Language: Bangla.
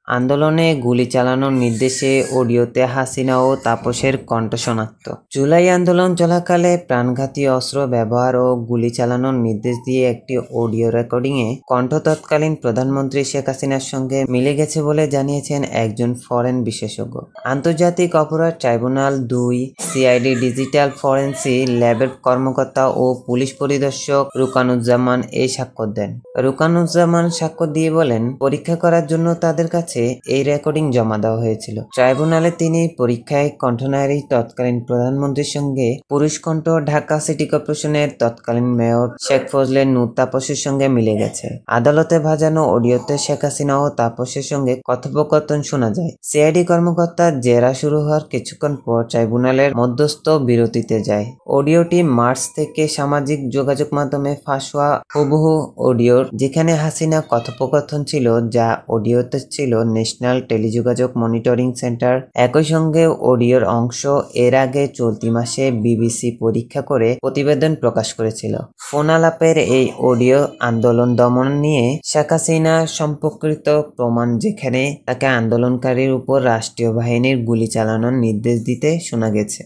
আন্দোলনে গুলি চালানোর নির্দেশে অডিওতে হাসিনা ও তাপসের কণ্ঠ শনাক্ত। জুলাই আন্দোলন চলাকালে প্রাণঘাতী অস্ত্র ব্যবহার ও গুলি চালানোর নির্দেশ দিয়ে একটি অডিও রেকর্ডিংয়ে কণ্ঠ তৎকালীন প্রধানমন্ত্রী শেখ হাসিনার সঙ্গে মিলে গেছে বলে জানিয়েছেন একজন ফরেন বিশেষজ্ঞ। আন্তর্জাতিক অপরাধ ট্রাইব্যুনাল ২ সিআইডি ডিজিটাল ফরেন্সি ল্যাবের কর্মকর্তা ও পুলিশ পরিদর্শক রুকানুজ্জামান এই সাক্ষ্য দেন। রুকানুজ্জামান সাক্ষ্য দিয়ে বলেন, পরীক্ষা করার জন্য তাদের কাছে এই রেকর্ডিং জমা দেওয়া হয়েছিল। ট্রাইব্যুনালে তিনি পরীক্ষায় কণ্ঠনারী তৎকালীন প্রধানমন্ত্রীর সঙ্গে পুরুষ কণ্ঠ ঢাকা সিটি কর্পোরেশনের তৎকালীন মেয়র শেখ ফজলে নূর তাপসের সঙ্গে মিলে গেছে। আদালতে ভাজানো অডিওতে শেখ হাসিনা ও তাপসের সঙ্গে কথোপকথন শোনা যায়। সিআইডি কর্মকর্তার জেরা শুরু হওয়ার কিছুক্ষণ পর ট্রাইব্যুনালের মধ্যস্থ বিরতিতে যায়। অডিওটি মার্চ থেকে সামাজিক যোগাযোগ মাধ্যমে ফাঁস হওয়া হুবহু অডিওর, যেখানে হাসিনা কথোপকথন ছিল, যা অডিওতে ছিল ন্যাশনাল টেলিযোগাযোগ মনিটরিং সেন্টার। একই সঙ্গে অডিওর অংশ এর আগে চলতি মাসে বিবিসি পরীক্ষা করে প্রতিবেদন প্রকাশ করেছিল। ফোন আলাপের এই অডিও আন্দোলন দমন নিয়ে শেখ হাসিনা সম্পর্কিত প্রমাণ, যেখানে তাকে আন্দোলনকারীর উপর রাষ্ট্রীয় বাহিনীর গুলি চালানোর নির্দেশ দিতে শোনা গেছে।